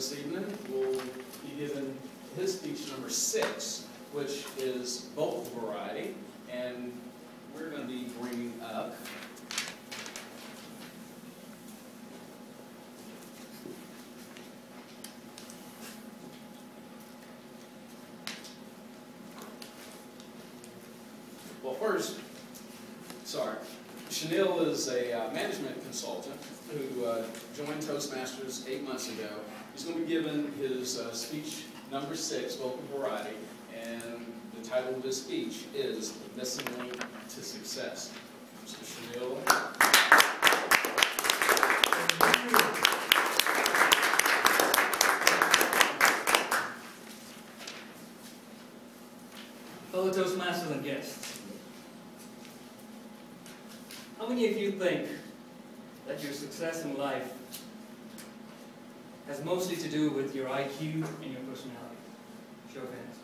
this evening will be given his speech number 6, which is boat variety, and we're going to be bringing up first, Shanil is a management consultant who joined Toastmasters 8 months ago. He's going to be given his speech number 6, vocal variety, and the title of his speech is The Missing Link to Success. Mr. Shanil. Fellow Toastmasters and guests, how many of you think that your success in life has mostly to do with your IQ and your personality? Show of hands.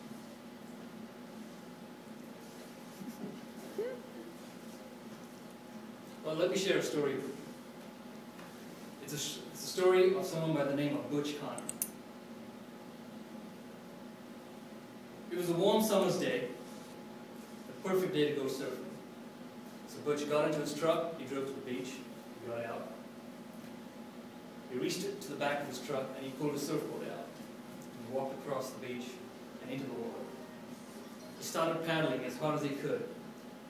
Well, let me share a story with you. It's a story of someone by the name of Butch Connor. It was a warm summer's day, a perfect day to go surfing. So Butch got into his truck, he drove to the beach, he got out. He reached it to the back of his truck and he pulled his surfboard out. And he walked across the beach and into the water. He started paddling as hard as he could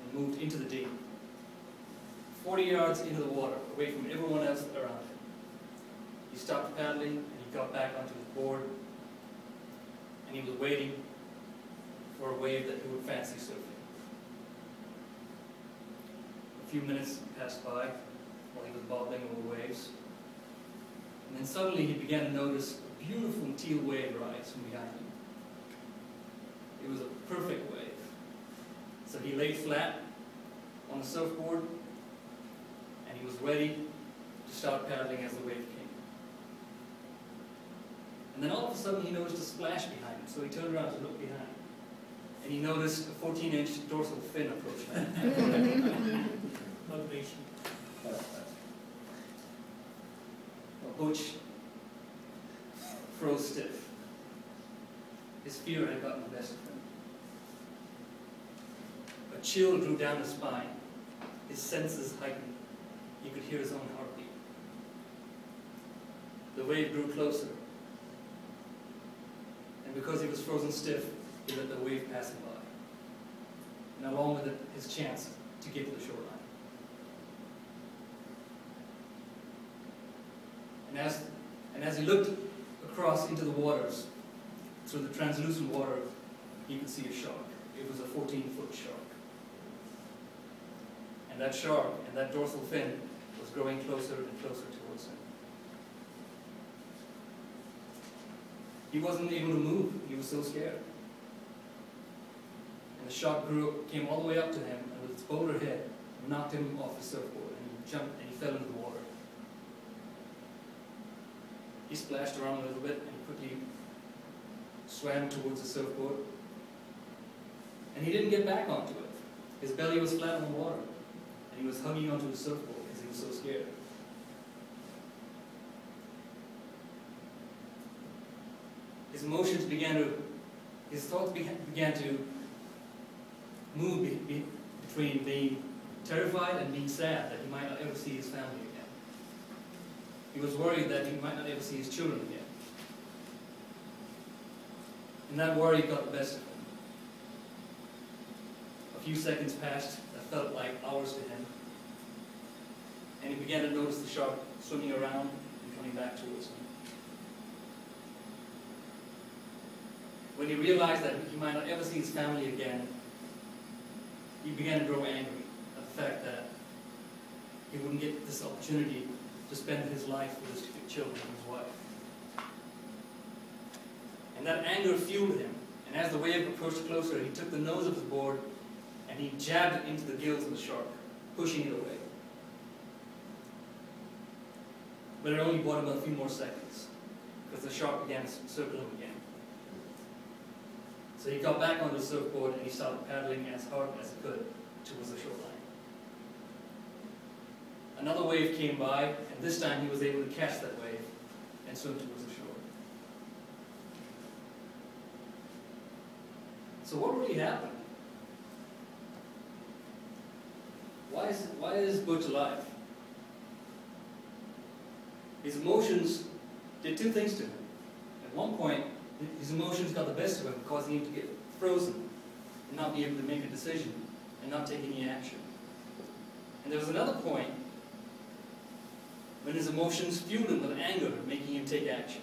and moved into the deep. 40 yards into the water, away from everyone else around him. He stopped paddling and he got back onto his board and he was waiting for a wave that he would fancy surfing. A few minutes passed by while he was bobbling over waves. And then suddenly he began to notice a beautiful teal wave rise from behind him. It was a perfect wave. So he lay flat on the surfboard and he was ready to start paddling as the wave came. And then all of a sudden he noticed a splash behind him, so he turned around to look behind. And he noticed a 14-inch dorsal fin approaching him. Motivation. Butch froze stiff. His fear had gotten the best of him. A chill drew down his spine. His senses heightened. He could hear his own heartbeat. The wave grew closer. And because he was frozen stiff, he let the wave pass him by. And along with it, his chance to get to the shoreline. And as he looked across into the waters, through the translucent water, he could see a shark. It was a 14-foot shark. And that shark and that dorsal fin was growing closer and closer towards him. He wasn't able to move. He was so scared. And the shark came all the way up to him, and with its boulder head, knocked him off his surfboard, and he jumped and he fell into the water. He splashed around a little bit and he quickly swam towards the surfboard. And he didn't get back onto it. His belly was flat on the water, and he was hugging onto the surfboard because he was so scared. His emotions his thoughts began to move between being terrified and being sad that he might not ever see his family again. He was worried that he might not ever see his children again. And that worry got the best of him. A few seconds passed that felt like hours to him. And he began to notice the shark swimming around and coming back towards him. When he realized that he might not ever see his family again, he began to grow angry at the fact that he wouldn't get this opportunity to spend his life with his children and his wife. And that anger fueled him, and as the wave approached closer, he took the nose of his board and he jabbed it into the gills of the shark, pushing it away. But it only bought him a few more seconds, because the shark began to circle him again. So he got back on the surfboard and he started paddling as hard as he could towards the shoreline. Another wave came by, and this time he was able to catch that wave and swim towards the shore. So what really happened? Why is Butch alive? His emotions did two things to him. At one point, his emotions got the best of him, causing him to get frozen and not be able to make a decision and not take any action. And there was another point when his emotions fueled him with anger, making him take action.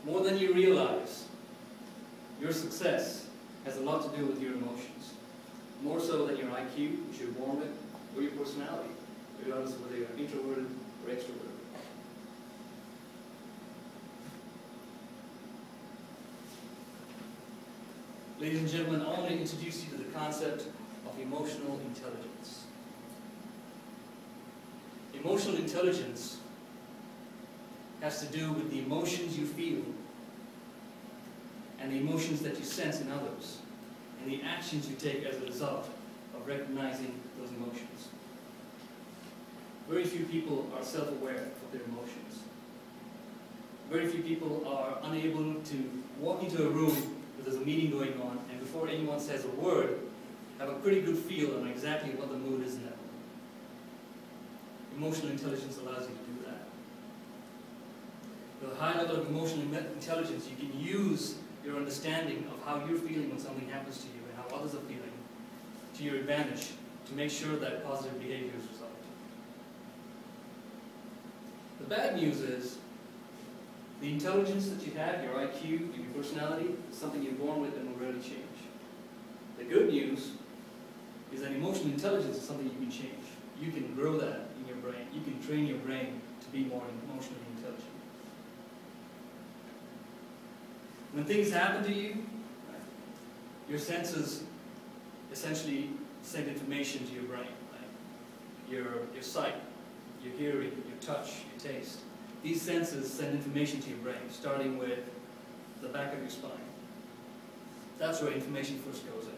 More than you realize, your success has a lot to do with your emotions. More so than your IQ, which you're born with, or your personality, regardless of whether you're introverted or extroverted. Ladies and gentlemen, I want to introduce you to the concept of emotional intelligence. Emotional intelligence has to do with the emotions you feel and the emotions that you sense in others and the actions you take as a result of recognizing those emotions. Very few people are self-aware of their emotions. Very few people are unable to walk into a room where there's a meeting going on and before anyone says a word, have a pretty good feel on exactly what the mood is in that room. Emotional intelligence allows you to do that. With a high level of emotional intelligence, you can use your understanding of how you're feeling when something happens to you and how others are feeling to your advantage to make sure that positive behavior is resolved. The bad news is the intelligence that you have, your IQ, your personality, is something you're born with and will rarely change. The good news is that emotional intelligence is something you can change. You can grow that in your brain. You can train your brain to be more emotionally intelligent. When things happen to you, your senses essentially send information to your brain. Your sight, your hearing, your touch, your taste. These senses send information to your brain, starting with the back of your spine. That's where information first goes in.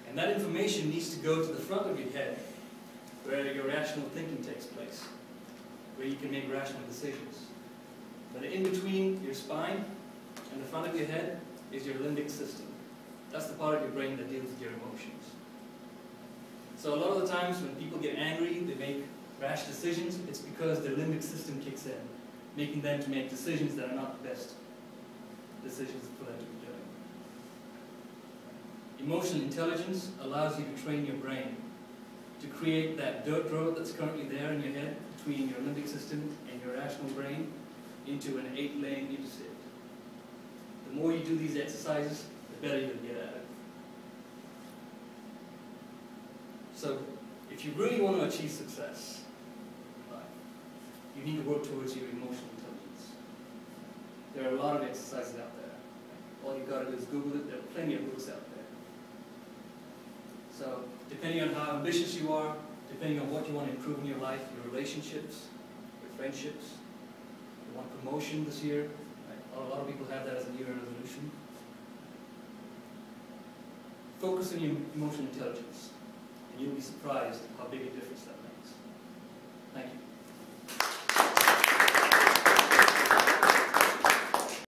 And that information needs to go to the front of your head, where your rational thinking takes place, where you can make rational decisions. But in between your spine and the front of your head is your limbic system. That's the part of your brain that deals with your emotions. So a lot of the times when people get angry, they make rash decisions, it's because their limbic system kicks in, making them to make decisions that are not the best decisions for them to be doing. Emotional intelligence allows you to train your brain to create that dirt road that's currently there in your head between your limbic system and your rational brain into an 8-lane interstate. The more you do these exercises, the better you'll get at it. So, if you really want to achieve success in life, you need to work towards your emotional intelligence. There are a lot of exercises out there. All you've got to do is Google it. There are plenty of books out there. So, depending on how ambitious you are, depending on what you want to improve in your life, your relationships, your friendships, you want promotion this year, right? A lot of people have that as a New Year resolution. Focus on your emotional intelligence, and you'll be surprised how big a difference that makes. Thank you.